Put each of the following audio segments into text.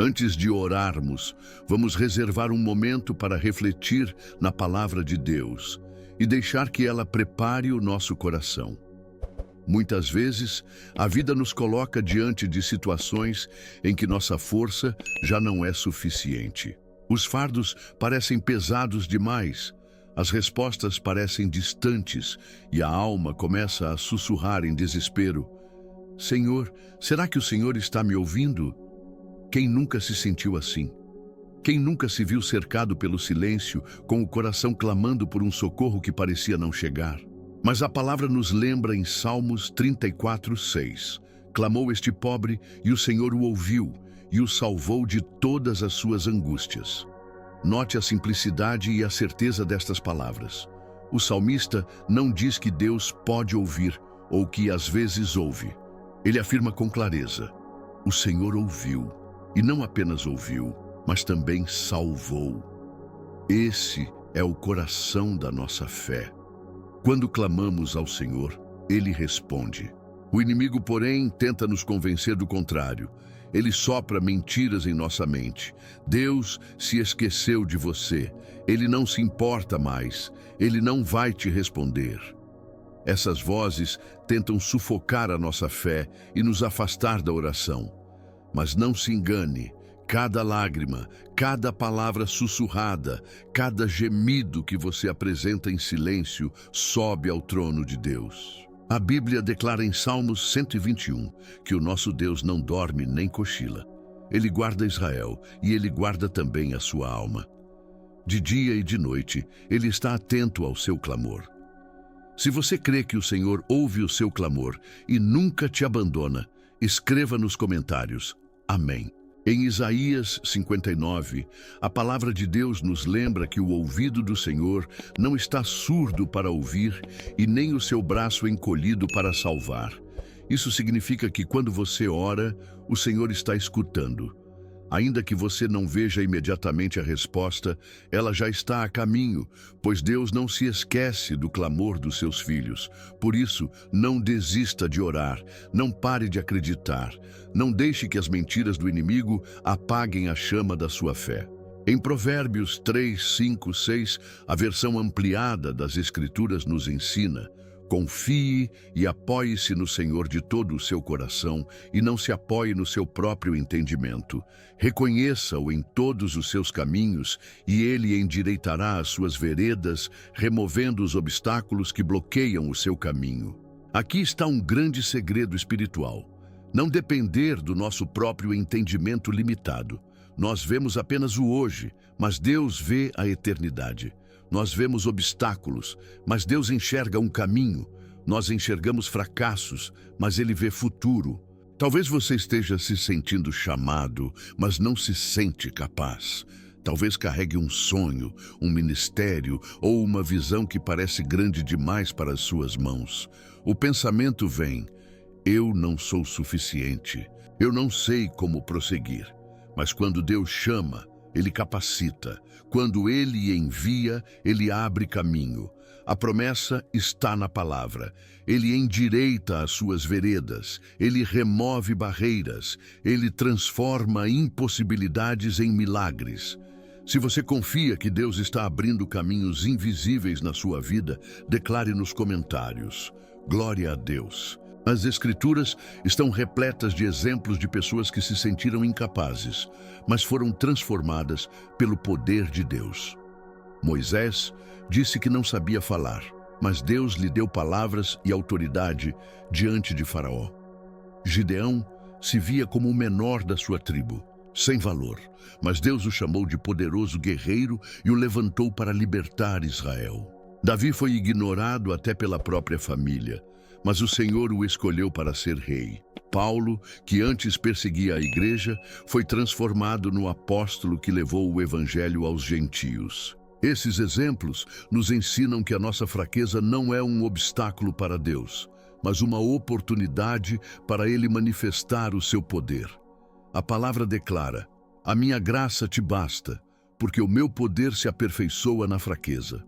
Antes de orarmos, vamos reservar um momento para refletir na palavra de Deus e deixar que ela prepare o nosso coração. Muitas vezes, a vida nos coloca diante de situações em que nossa força já não é suficiente. Os fardos parecem pesados demais, as respostas parecem distantes e a alma começa a sussurrar em desespero: Senhor, será que o Senhor está me ouvindo? Quem nunca se sentiu assim? Quem nunca se viu cercado pelo silêncio, com o coração clamando por um socorro que parecia não chegar? Mas a palavra nos lembra em Salmos 34:6. Clamou este pobre, e o Senhor o ouviu, e o salvou de todas as suas angústias. Note a simplicidade e a certeza destas palavras. O salmista não diz que Deus pode ouvir, ou que às vezes ouve. Ele afirma com clareza: o Senhor ouviu, e não apenas ouviu, mas também salvou. Esse é o coração da nossa fé. Quando clamamos ao Senhor, Ele responde. O inimigo, porém, tenta nos convencer do contrário. Ele sopra mentiras em nossa mente. Deus se esqueceu de você. Ele não se importa mais. Ele não vai te responder. Essas vozes tentam sufocar a nossa fé e nos afastar da oração. Mas não se engane. Cada lágrima, cada palavra sussurrada, cada gemido que você apresenta em silêncio sobe ao trono de Deus. A Bíblia declara em Salmos 121 que o nosso Deus não dorme nem cochila. Ele guarda Israel e Ele guarda também a sua alma. De dia e de noite, Ele está atento ao seu clamor. Se você crê que o Senhor ouve o seu clamor e nunca te abandona, escreva nos comentários: Amém. Em Isaías 59, a palavra de Deus nos lembra que o ouvido do Senhor não está surdo para ouvir e nem o seu braço encolhido para salvar. Isso significa que quando você ora, o Senhor está escutando. Ainda que você não veja imediatamente a resposta, ela já está a caminho, pois Deus não se esquece do clamor dos seus filhos. Por isso, não desista de orar, não pare de acreditar, não deixe que as mentiras do inimigo apaguem a chama da sua fé. Em Provérbios 3, 5, 6, a versão ampliada das Escrituras nos ensina: confie e apoie-se no Senhor de todo o seu coração e não se apoie no seu próprio entendimento. Reconheça-o em todos os seus caminhos e ele endireitará as suas veredas, removendo os obstáculos que bloqueiam o seu caminho. Aqui está um grande segredo espiritual: não depender do nosso próprio entendimento limitado. Nós vemos apenas o hoje, mas Deus vê a eternidade. Nós vemos obstáculos, mas Deus enxerga um caminho. Nós enxergamos fracassos, mas Ele vê futuro. Talvez você esteja se sentindo chamado, mas não se sente capaz. Talvez carregue um sonho, um ministério ou uma visão que parece grande demais para as suas mãos. O pensamento vem: eu não sou suficiente, eu não sei como prosseguir. Mas quando Deus chama, Ele capacita. Quando Ele envia, Ele abre caminho. A promessa está na palavra. Ele endireita as suas veredas. Ele remove barreiras. Ele transforma impossibilidades em milagres. Se você confia que Deus está abrindo caminhos invisíveis na sua vida, declare nos comentários: glória a Deus. As Escrituras estão repletas de exemplos de pessoas que se sentiram incapazes, mas foram transformadas pelo poder de Deus. Moisés disse que não sabia falar, mas Deus lhe deu palavras e autoridade diante de Faraó. Gideão se via como o menor da sua tribo, sem valor, mas Deus o chamou de poderoso guerreiro e o levantou para libertar Israel. Davi foi ignorado até pela própria família, mas o Senhor o escolheu para ser rei. Paulo, que antes perseguia a igreja, foi transformado no apóstolo que levou o evangelho aos gentios. Esses exemplos nos ensinam que a nossa fraqueza não é um obstáculo para Deus, mas uma oportunidade para Ele manifestar o seu poder. A palavra declara: a minha graça te basta, porque o meu poder se aperfeiçoa na fraqueza.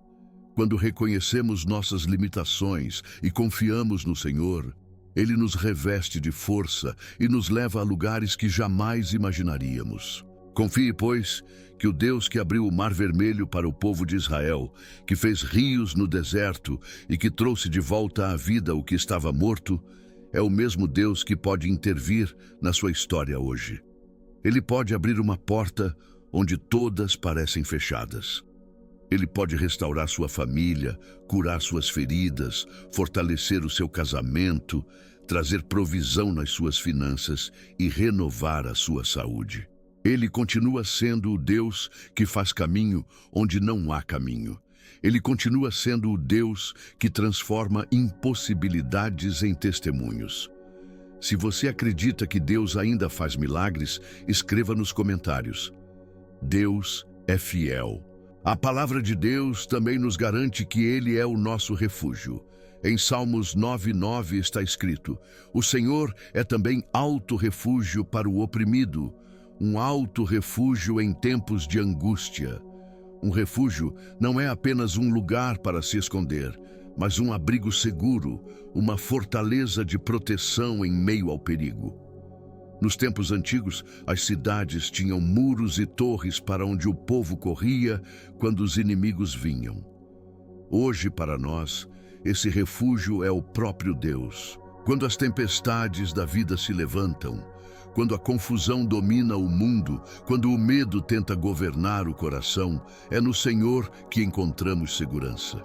Quando reconhecemos nossas limitações e confiamos no Senhor, Ele nos reveste de força e nos leva a lugares que jamais imaginaríamos. Confie, pois, que o Deus que abriu o Mar Vermelho para o povo de Israel, que fez rios no deserto e que trouxe de volta à vida o que estava morto, é o mesmo Deus que pode intervir na sua história hoje. Ele pode abrir uma porta onde todas parecem fechadas. Ele pode restaurar sua família, curar suas feridas, fortalecer o seu casamento, trazer provisão nas suas finanças e renovar a sua saúde. Ele continua sendo o Deus que faz caminho onde não há caminho. Ele continua sendo o Deus que transforma impossibilidades em testemunhos. Se você acredita que Deus ainda faz milagres, escreva nos comentários. Deus é fiel. A palavra de Deus também nos garante que Ele é o nosso refúgio. Em Salmos 9:9 está escrito: o Senhor é também alto refúgio para o oprimido, um alto refúgio em tempos de angústia. Um refúgio não é apenas um lugar para se esconder, mas um abrigo seguro, uma fortaleza de proteção em meio ao perigo. Nos tempos antigos, as cidades tinham muros e torres para onde o povo corria quando os inimigos vinham. Hoje, para nós, esse refúgio é o próprio Deus. Quando as tempestades da vida se levantam, quando a confusão domina o mundo, quando o medo tenta governar o coração, é no Senhor que encontramos segurança.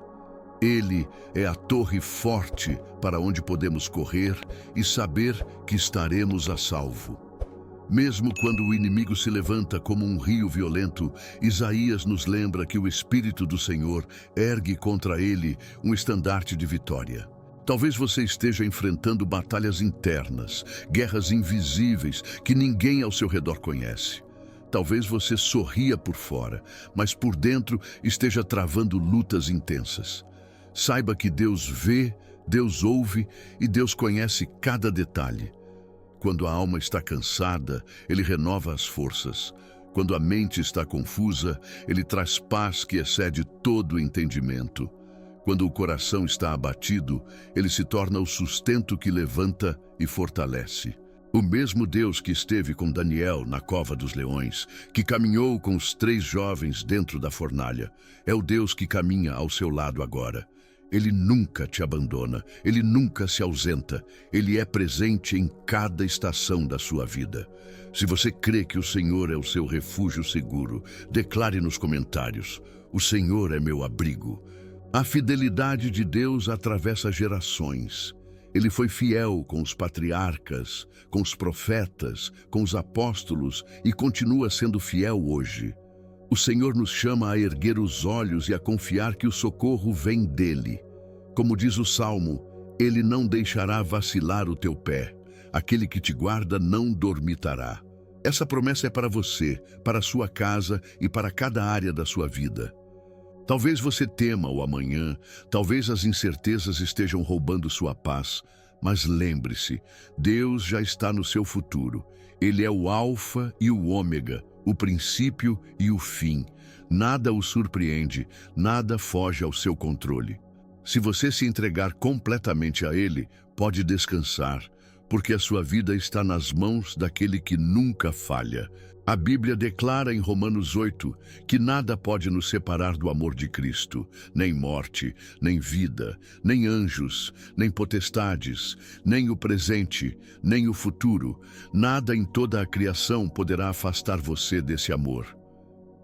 Ele é a torre forte para onde podemos correr e saber que estaremos a salvo. Mesmo quando o inimigo se levanta como um rio violento, Isaías nos lembra que o Espírito do Senhor ergue contra ele um estandarte de vitória. Talvez você esteja enfrentando batalhas internas, guerras invisíveis que ninguém ao seu redor conhece. Talvez você sorria por fora, mas por dentro esteja travando lutas intensas. Saiba que Deus vê, Deus ouve e Deus conhece cada detalhe. Quando a alma está cansada, Ele renova as forças. Quando a mente está confusa, Ele traz paz que excede todo o entendimento. Quando o coração está abatido, Ele se torna o sustento que levanta e fortalece. O mesmo Deus que esteve com Daniel na cova dos leões, que caminhou com os 3 jovens dentro da fornalha, é o Deus que caminha ao seu lado agora. Ele nunca te abandona, Ele nunca se ausenta, Ele é presente em cada estação da sua vida. Se você crê que o Senhor é o seu refúgio seguro, declare nos comentários: o Senhor é meu abrigo. A fidelidade de Deus atravessa gerações. Ele foi fiel com os patriarcas, com os profetas, com os apóstolos e continua sendo fiel hoje. O Senhor nos chama a erguer os olhos e a confiar que o socorro vem dele. Como diz o Salmo, Ele não deixará vacilar o teu pé. Aquele que te guarda não dormitará. Essa promessa é para você, para a sua casa e para cada área da sua vida. Talvez você tema o amanhã, talvez as incertezas estejam roubando sua paz, mas lembre-se, Deus já está no seu futuro. Ele é o Alfa e o Ômega, o princípio e o fim. Nada o surpreende, nada foge ao seu controle. Se você se entregar completamente a Ele, pode descansar, porque a sua vida está nas mãos daquele que nunca falha. A Bíblia declara em Romanos 8 que nada pode nos separar do amor de Cristo, nem morte, nem vida, nem anjos, nem potestades, nem o presente, nem o futuro. Nada em toda a criação poderá afastar você desse amor.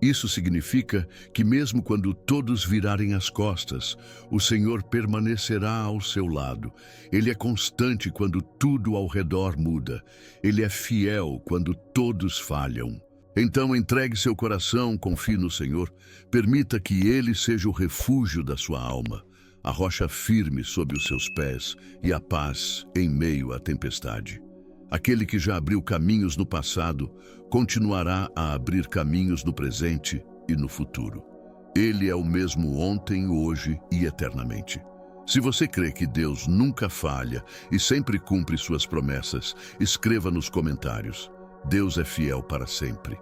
Isso significa que mesmo quando todos virarem as costas, o Senhor permanecerá ao seu lado. Ele é constante quando tudo ao redor muda. Ele é fiel quando todos falham. Então entregue seu coração, confie no Senhor, permita que Ele seja o refúgio da sua alma, a rocha firme sob os seus pés e a paz em meio à tempestade. Aquele que já abriu caminhos no passado, continuará a abrir caminhos no presente e no futuro. Ele é o mesmo ontem, hoje e eternamente. Se você crê que Deus nunca falha e sempre cumpre suas promessas, escreva nos comentários: Deus é fiel para sempre.